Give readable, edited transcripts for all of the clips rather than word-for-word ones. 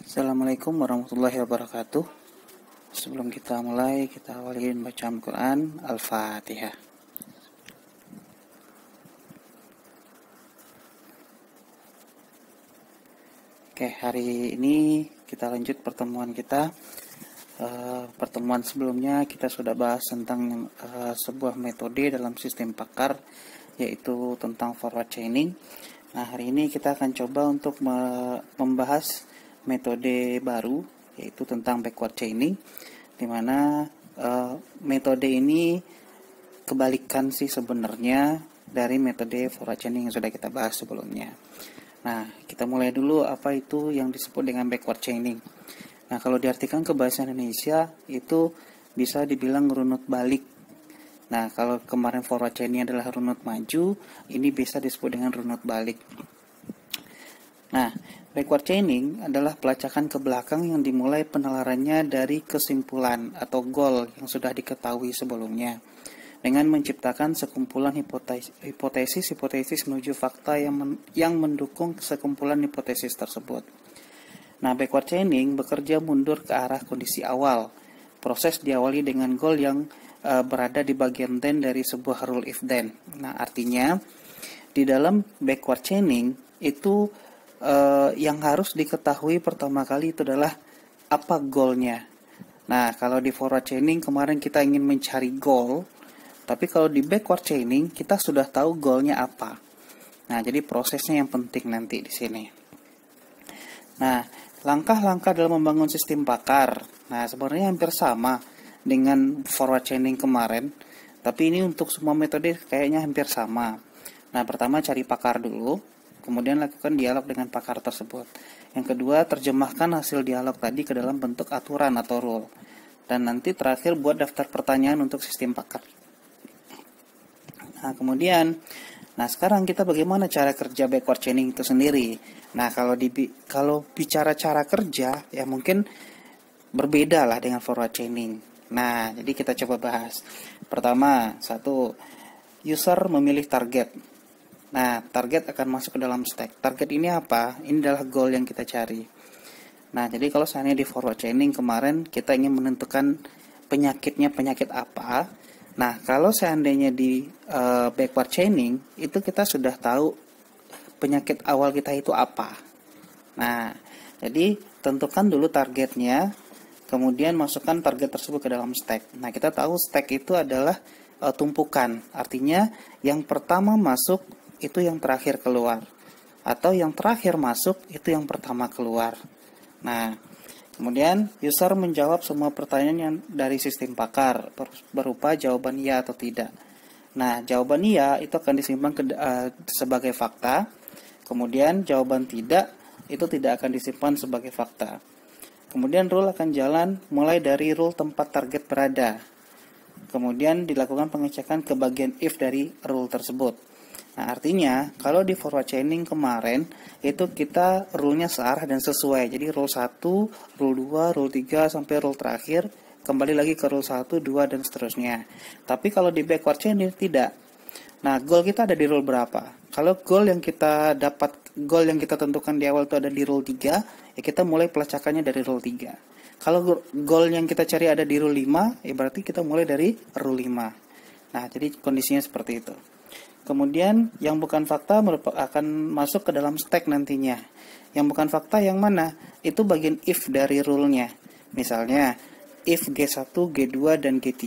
Assalamualaikum warahmatullahi wabarakatuh. Sebelum kita mulai, kita awali bacaan Quran Al-Fatihah. Oke, hari ini kita lanjut pertemuan kita. Pertemuan sebelumnya kita sudah bahas tentang sebuah metode dalam sistem pakar, yaitu tentang forward chaining. Nah, hari ini kita akan coba untuk membahas metode baru, yaitu tentang backward chaining, di mana metode ini kebalikan sih sebenarnya dari metode forward chaining yang sudah kita bahas sebelumnya. Nah, kita mulai dulu apa itu yang disebut dengan backward chaining. Nah, kalau diartikan ke bahasa Indonesia itu bisa dibilang runut balik. Nah, kalau kemarin forward chaining adalah runut maju, ini bisa disebut dengan runut balik. Nah, backward chaining adalah pelacakan ke belakang yang dimulai penalarannya dari kesimpulan atau goal yang sudah diketahui sebelumnya, dengan menciptakan sekumpulan hipotesis menuju fakta yang mendukung sekumpulan hipotesis tersebut. Nah, backward chaining bekerja mundur ke arah kondisi awal. Proses diawali dengan goal yang berada di bagian then dari sebuah rule if then. Nah, artinya di dalam backward chaining itu yang harus diketahui pertama kali itu adalah apa goalnya. Nah, kalau di forward chaining kemarin kita ingin mencari goal, tapi kalau di backward chaining kita sudah tahu goalnya apa. Nah, jadi prosesnya yang penting nanti di sini. Nah, langkah-langkah dalam membangun sistem pakar. Nah, sebenarnya hampir sama dengan forward chaining kemarin, tapi ini untuk semua metode kayaknya hampir sama. Nah, pertama cari pakar dulu, kemudian lakukan dialog dengan pakar tersebut. Yang kedua, terjemahkan hasil dialog tadi ke dalam bentuk aturan atau rule. Dan nanti terakhir buat daftar pertanyaan untuk sistem pakar. Nah, kemudian, sekarang kita bagaimana cara kerja backward chaining itu sendiri. Nah, kalau bicara cara kerja, ya mungkin berbeda lah dengan forward chaining. Nah, jadi kita coba bahas. Pertama, satu, user memilih target. Nah, target akan masuk ke dalam stack. Target ini apa? Ini adalah goal yang kita cari. Nah, jadi kalau seandainya di forward chaining kemarin kita ingin menentukan penyakitnya penyakit apa. Nah, kalau seandainya di backward chaining itu kita sudah tahu penyakit awal kita itu apa. Nah, jadi tentukan dulu targetnya, kemudian masukkan target tersebut ke dalam stack. Nah, kita tahu stack itu adalah tumpukan. Artinya yang pertama masuk itu yang terakhir keluar, atau yang terakhir masuk itu yang pertama keluar. Nah, kemudian user menjawab semua pertanyaan yang dari sistem pakar berupa jawaban iya atau tidak. Nah, jawaban iya itu akan disimpan sebagai fakta. Kemudian jawaban tidak itu tidak akan disimpan sebagai fakta. Kemudian rule akan jalan mulai dari rule tempat target berada. Kemudian dilakukan pengecekan ke bagian if dari rule tersebut. Nah, artinya kalau di forward chaining kemarin itu kita rule-nya searah dan sesuai. Jadi rule 1, rule 2, rule 3 sampai rule terakhir kembali lagi ke rule 1, 2 dan seterusnya. Tapi kalau di backward chaining tidak. Nah, goal kita ada di rule berapa? Kalau goal yang kita tentukan di awal itu ada di rule 3, ya kita mulai pelacakannya dari rule 3. Kalau goal yang kita cari ada di rule 5, ya berarti kita mulai dari rule 5. Nah, jadi kondisinya seperti itu. Kemudian yang bukan fakta akan masuk ke dalam stack nantinya. Yang bukan fakta yang mana? Itu bagian if dari rule-nya. Misalnya, if G1, G2, dan G3,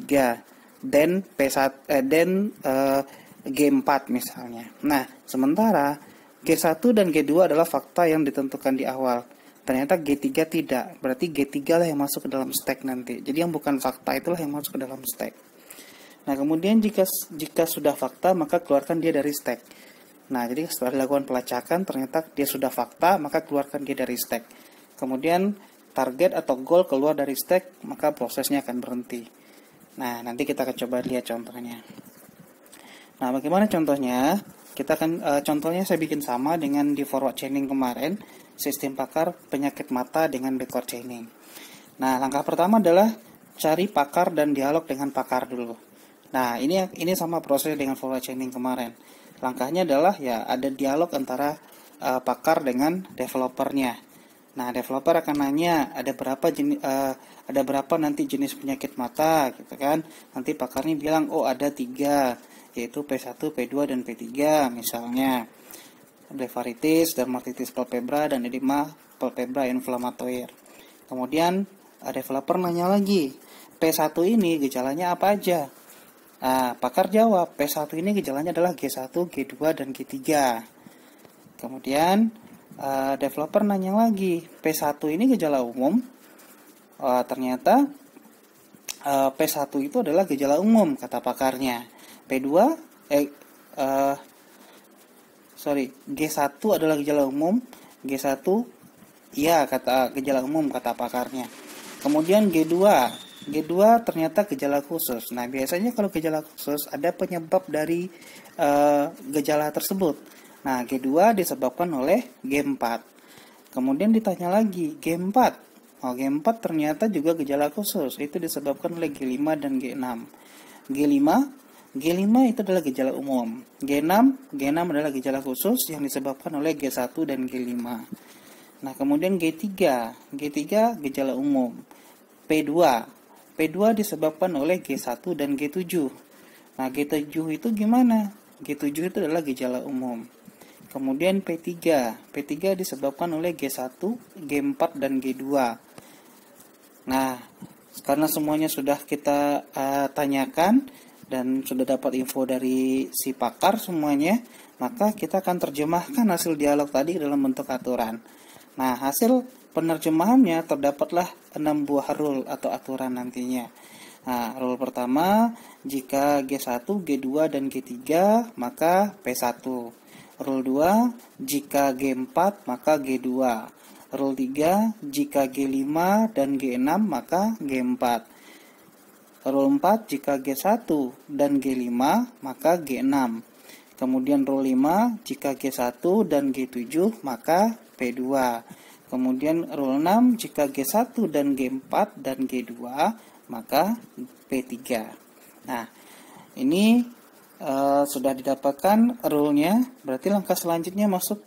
then G4 misalnya. Nah, sementara G1 dan G2 adalah fakta yang ditentukan di awal. Ternyata G3 tidak. Berarti G3 lah yang masuk ke dalam stack nanti. Jadi yang bukan fakta itulah yang masuk ke dalam stack. Nah, kemudian jika sudah fakta, maka keluarkan dia dari stack. Nah, jadi setelah dilakukan pelacakan, ternyata dia sudah fakta, maka keluarkan dia dari stack. Kemudian target atau goal keluar dari stack, maka prosesnya akan berhenti. Nah, nanti kita akan coba lihat contohnya. Nah, bagaimana contohnya? Contohnya saya bikin sama dengan di forward chaining kemarin, sistem pakar penyakit mata dengan backward chaining. Nah, langkah pertama adalah cari pakar dan dialog dengan pakar dulu. Nah, ini sama proses dengan forward chaining kemarin. Langkahnya adalah ya ada dialog antara pakar dengan developernya. Nah, developer akan nanya ada berapa nanti jenis penyakit mata, gitu kan? Nanti pakarnya bilang, oh ada 3, yaitu P1, P2, dan P3 misalnya. Blefaritis, dermatitis palpebra, dan edema palpebra inflamatoir. Kemudian developer nanya lagi, P1 ini gejalanya apa aja? Nah, pakar jawab, P1 ini gejalanya adalah G1, G2, dan G3. Kemudian developer nanya lagi, P1 ini gejala umum? Ternyata P1 itu adalah gejala umum, kata pakarnya. P2, G1 adalah gejala umum, G1 iya kata gejala umum kata pakarnya. Kemudian G2 ternyata gejala khusus. Nah, biasanya kalau gejala khusus ada penyebab dari gejala tersebut. Nah, G2 disebabkan oleh G4. Kemudian ditanya lagi, G4. Oh, G4 ternyata juga gejala khusus. Itu disebabkan oleh G5 dan G6. G5 itu adalah gejala umum. G6 adalah gejala khusus yang disebabkan oleh G1 dan G5. Nah, kemudian G3 gejala umum. P2 disebabkan oleh G1 dan G7. Nah, G7 itu gimana? G7 itu adalah gejala umum. Kemudian P3 disebabkan oleh G1, G4, dan G2. Nah, karena semuanya sudah kita tanyakan dan sudah dapat info dari si pakar semuanya, maka kita akan terjemahkan hasil dialog tadi dalam bentuk aturan. Nah, hasil penerjemahannya terdapatlah 6 buah rule atau aturan nantinya. Nah, rule pertama, jika G1, G2, dan G3, maka P1. Rule 2, jika G4, maka G2. Rule 3, jika G5 dan G6, maka G4. Rule 4, jika G1 dan G5, maka G6. Kemudian rule 5, jika G1 dan G7, maka P2. Kemudian rule 6, jika G1 dan G4 dan G2, maka P3. Nah, ini sudah didapatkan rule-nya. Berarti langkah selanjutnya masuk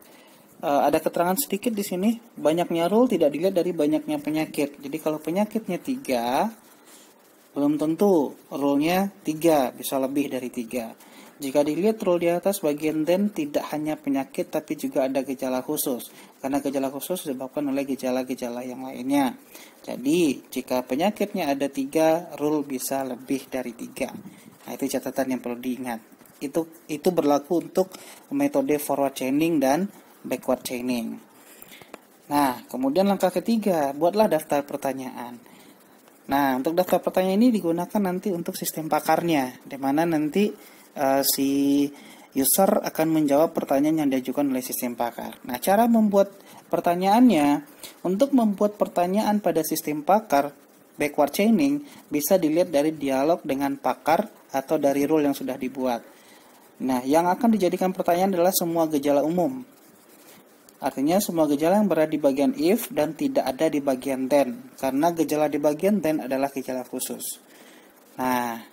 ada keterangan sedikit di sini. Banyaknya rule tidak dilihat dari banyaknya penyakit. Jadi kalau penyakitnya 3, belum tentu rule-nya 3, bisa lebih dari 3. Jika dilihat rule di atas bagian then tidak hanya penyakit tapi juga ada gejala khusus. Karena gejala khusus disebabkan oleh gejala-gejala yang lainnya. Jadi jika penyakitnya ada 3, rule bisa lebih dari 3. Nah, itu catatan yang perlu diingat. Itu berlaku untuk metode forward chaining dan backward chaining. Nah, kemudian langkah ketiga, buatlah daftar pertanyaan. Nah, untuk daftar pertanyaan ini digunakan nanti untuk sistem pakarnya, di mana nanti si user akan menjawab pertanyaan yang diajukan oleh sistem pakar. Nah, cara membuat pertanyaannya, untuk membuat pertanyaan pada sistem pakar backward chaining bisa dilihat dari dialog dengan pakar atau dari rule yang sudah dibuat. Nah, yang akan dijadikan pertanyaan adalah semua gejala umum. Artinya semua gejala yang berada di bagian if dan tidak ada di bagian then. Karena gejala di bagian then adalah gejala khusus. Nah,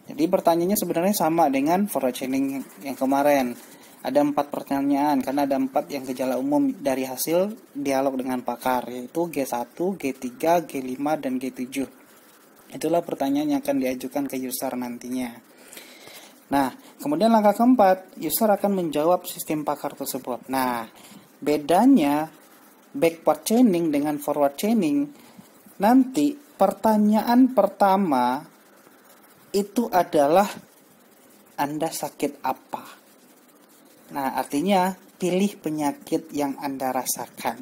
jadi pertanyaannya sebenarnya sama dengan forward chaining yang kemarin. Ada 4 pertanyaan karena ada 4 yang gejala umum dari hasil dialog dengan pakar, yaitu G1, G3, G5, dan G7. Itulah pertanyaan yang akan diajukan ke user nantinya. Nah, kemudian langkah keempat, user akan menjawab sistem pakar tersebut. Nah, bedanya backward chaining dengan forward chaining, nanti pertanyaan pertama itu adalah Anda sakit apa? Nah, artinya pilih penyakit yang Anda rasakan.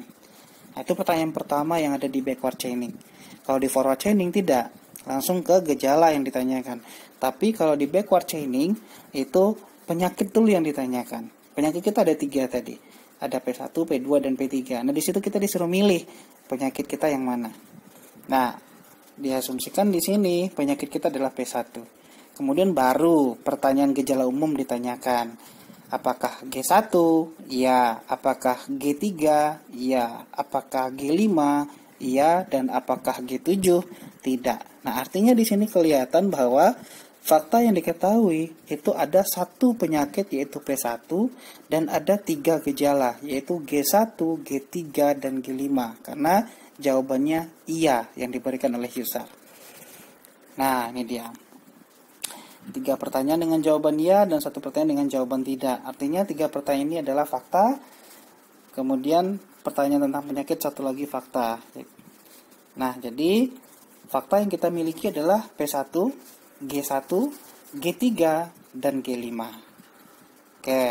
Nah, itu pertanyaan pertama yang ada di backward chaining. Kalau di forward chaining tidak, langsung ke gejala yang ditanyakan. Tapi kalau di backward chaining itu penyakit dulu yang ditanyakan. Penyakit kita ada 3 tadi. Ada P1, P2, dan P3. Nah, di situ kita disuruh milih penyakit kita yang mana. Nah, diasumsikan di sini penyakit kita adalah P1. Kemudian baru pertanyaan gejala umum ditanyakan. Apakah G1? Iya. Apakah G3? Iya. Apakah G5? Iya. Dan apakah G7? Tidak. Nah, artinya di sini kelihatan bahwa fakta yang diketahui itu ada satu penyakit yaitu P1 dan ada 3 gejala yaitu G1, G3, dan G5 karena jawabannya iya yang diberikan oleh user. Nah, ini dia. 3 pertanyaan dengan jawaban iya dan 1 pertanyaan dengan jawaban tidak. Artinya 3 pertanyaan ini adalah fakta. Kemudian pertanyaan tentang penyakit 1 lagi fakta. Nah, jadi fakta yang kita miliki adalah P1, G1, G3, dan G5. Oke.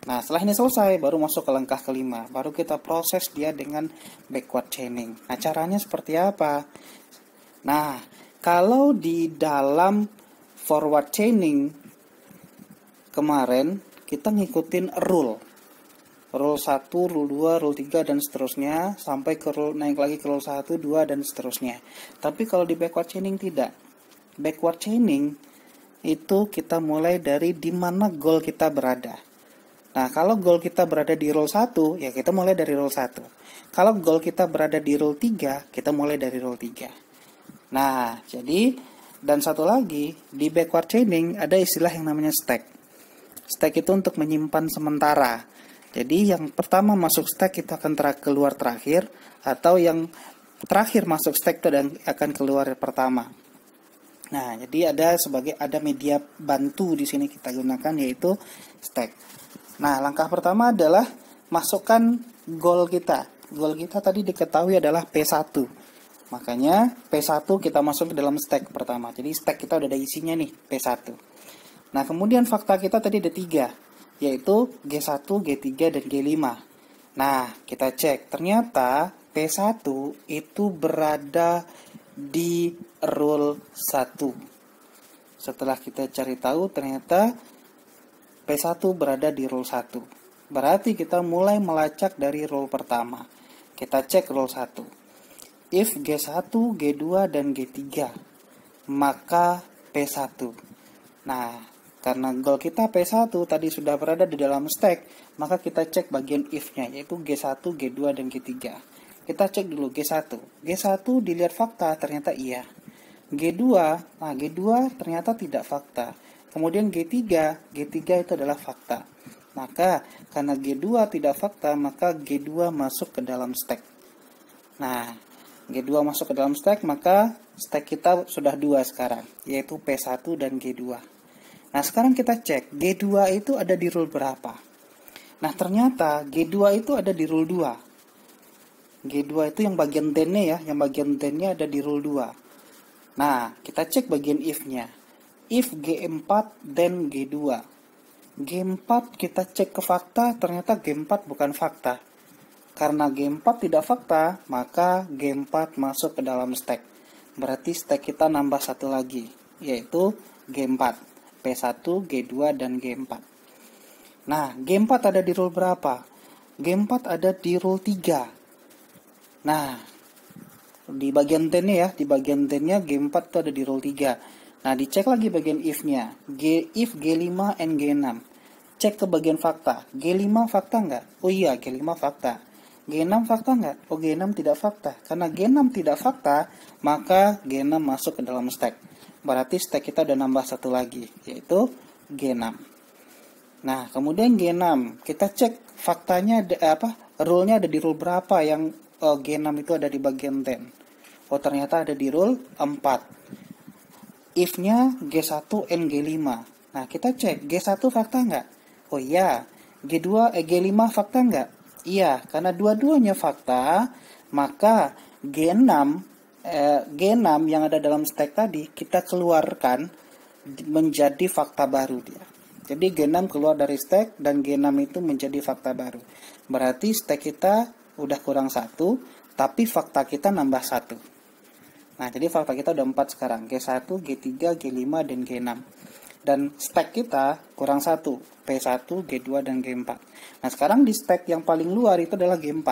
Nah, setelah ini selesai, baru masuk ke langkah kelima. Baru kita proses dia dengan backward chaining. Nah, caranya seperti apa? Nah, kalau di dalam forward chaining kemarin, kita ngikutin rule 1, rule 2, rule 3, dan seterusnya, sampai ke rule, naik lagi ke rule 1, 2, dan seterusnya. Tapi kalau di backward chaining tidak. Backward chaining itu kita mulai dari di mana goal kita berada. Nah, kalau goal kita berada di rule 1, ya kita mulai dari rule 1. Kalau goal kita berada di rule 3, kita mulai dari rule 3. Nah, jadi, dan satu lagi, di backward chaining ada istilah yang namanya stack. Stack itu untuk menyimpan sementara. Jadi, yang pertama masuk stack itu akan keluar terakhir, atau yang terakhir masuk stack itu akan keluar pertama. Nah, jadi ada media bantu di sini kita gunakan yaitu stack. Nah, langkah pertama adalah masukkan goal kita. Goal kita tadi diketahui adalah P1. Makanya P1 kita masuk ke dalam stack pertama. Jadi stack kita udah ada isinya nih, P1. Nah, kemudian fakta kita tadi ada 3, yaitu G1, G3, dan G5. Nah, kita cek. Ternyata P1 itu berada di rule 1. Setelah kita cari tahu, ternyata P1 berada di rule 1. Berarti kita mulai melacak dari rule pertama. Kita cek rule 1. If G1, G2, dan G3, maka P1. Nah, karena goal kita P1 tadi sudah berada di dalam stack, maka kita cek bagian if-nya, yaitu G1, G2, dan G3. Kita cek dulu G1. G1 dilihat fakta, ternyata iya. G2, nah G2 ternyata tidak fakta. Kemudian G3 itu adalah fakta. Maka karena G2 tidak fakta, maka G2 masuk ke dalam stack. Nah, G2 masuk ke dalam stack, maka stack kita sudah 2 sekarang, yaitu P1 dan G2. Nah, sekarang kita cek G2 itu ada di rule berapa. Nah, ternyata G2 itu ada di rule 2. G2 itu yang bagian then-nya ya, yang bagian then-nya ada di rule 2. Nah, kita cek bagian if-nya. If G4 then G2. G4 kita cek ke fakta, ternyata G4 bukan fakta. Karena G4 tidak fakta, maka G4 masuk ke dalam stack. Berarti stack kita nambah 1 lagi, yaitu G4. P1, G2, dan G4. Nah, G4 ada di rule berapa? G4 ada di rule 3. Nah, di bagian then-nya ya, di bagian then-nya G4 itu ada di rule 3. Nah, dicek lagi bagian if-nya. If G5 and G6. Cek ke bagian fakta. G5 fakta nggak? Oh iya, G5 fakta. G6 fakta nggak? Oh, G6 tidak fakta. Karena G6 tidak fakta, maka G6 masuk ke dalam stack. Berarti stack kita udah nambah 1 lagi, yaitu G6. Nah, kemudian G6. Kita cek faktanya rule-nya ada di rule berapa yang G6 itu ada di bagian then. Oh, ternyata ada di rule 4. If-nya G1 and G5. Nah, kita cek G1 fakta nggak? Oh iya. G5 fakta nggak? Iya, karena dua-duanya fakta, maka G6 yang ada dalam stack tadi kita keluarkan menjadi fakta baru dia. Jadi G6 keluar dari stack dan G6 itu menjadi fakta baru. Berarti stack kita udah kurang 1, tapi fakta kita nambah 1. Nah, jadi fakta kita udah 4 sekarang. G1, G3, G5, dan G6. Dan stack kita kurang 1. P1, G2, dan G4. Nah, sekarang di stack yang paling luar itu adalah G4.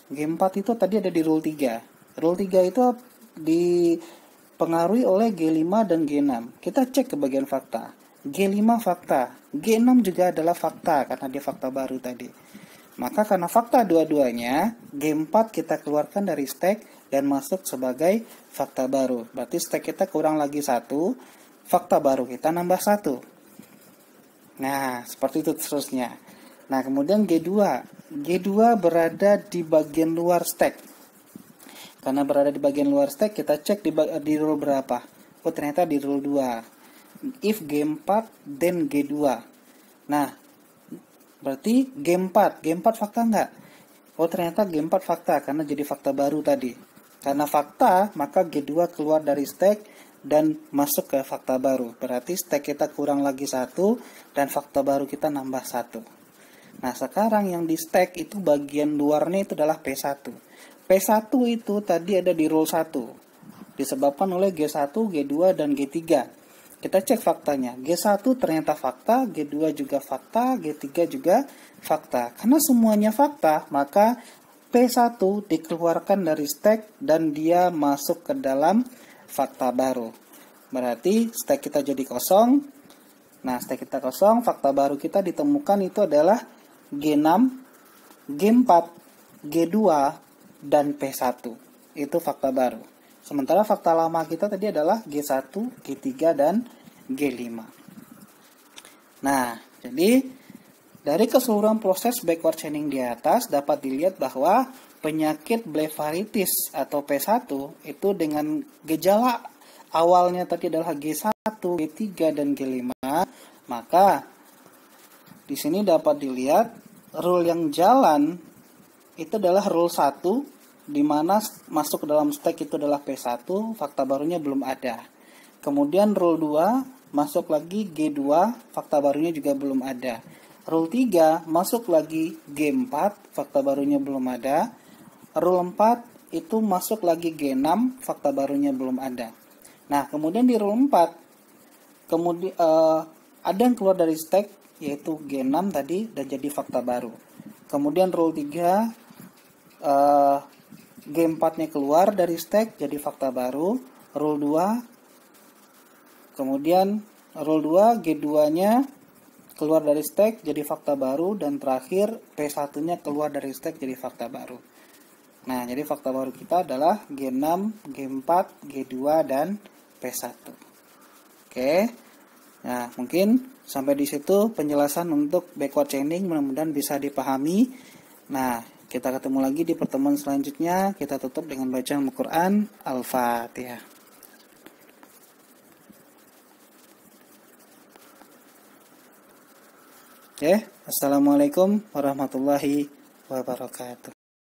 G4 itu tadi ada di rule 3. Rule 3 itu dipengaruhi oleh G5 dan G6. Kita cek ke bagian fakta. G5 fakta. G6 juga adalah fakta karena dia fakta baru tadi. Maka karena fakta dua-duanya, G4 kita keluarkan dari stack dan masuk sebagai fakta baru. Berarti stack kita kurang lagi 1, fakta baru kita nambah 1. Nah, seperti itu seterusnya. Nah, kemudian G2. G2 berada di bagian luar stack. Karena berada di bagian luar stack, kita cek di rule berapa. Oh, ternyata di rule 2. If G4, then G2. Nah, berarti G4. G4 fakta nggak? Oh, ternyata G4 fakta, karena jadi fakta baru tadi. Karena fakta, maka G2 keluar dari stack dan masuk ke fakta baru. Berarti stack kita kurang lagi 1 dan fakta baru kita nambah 1. Nah, sekarang yang di stack itu bagian luarnya itu adalah P1. P1 itu tadi ada di rule 1. Disebabkan oleh G1, G2, dan G3. Kita cek faktanya. G1 ternyata fakta, G2 juga fakta, G3 juga fakta. Karena semuanya fakta, maka P1 dikeluarkan dari stack dan dia masuk ke dalam fakta baru. Berarti stack kita jadi kosong. Nah, stack kita kosong, fakta baru kita ditemukan itu adalah G6, G4, G2, dan P1. Itu fakta baru. Sementara fakta lama kita tadi adalah G1, G3, dan G5. Nah, jadi dari keseluruhan proses backward chaining di atas dapat dilihat bahwa penyakit blefaritis atau P1 itu dengan gejala awalnya tadi adalah G1, G3, dan G5, maka di sini dapat dilihat rule yang jalan itu adalah rule 1, di mana masuk ke dalam stack itu adalah P1, fakta barunya belum ada. Kemudian rule 2, masuk lagi G2, fakta barunya juga belum ada. Rule 3, masuk lagi G4, fakta barunya belum ada. Rule 4, itu masuk lagi G6, fakta barunya belum ada. Nah, kemudian di rule 4, kemudian ada yang keluar dari stack, yaitu G6 tadi, dan jadi fakta baru. Kemudian rule 3, G4-nya keluar dari stack, jadi fakta baru. Rule 2, kemudian rule 2, G2-nya keluar dari stack, jadi fakta baru. Dan terakhir, P1-nya keluar dari stack, jadi fakta baru. Nah, jadi fakta baru kita adalah G6, G4, G2, dan P1. Oke. Nah, mungkin sampai di situ penjelasan untuk backward chaining, mudah-mudahan bisa dipahami. Nah, kita ketemu lagi di pertemuan selanjutnya. Kita tutup dengan bacaan Al-Quran. Al-Fatihah. Oke, Assalamualaikum warahmatullahi wabarakatuh.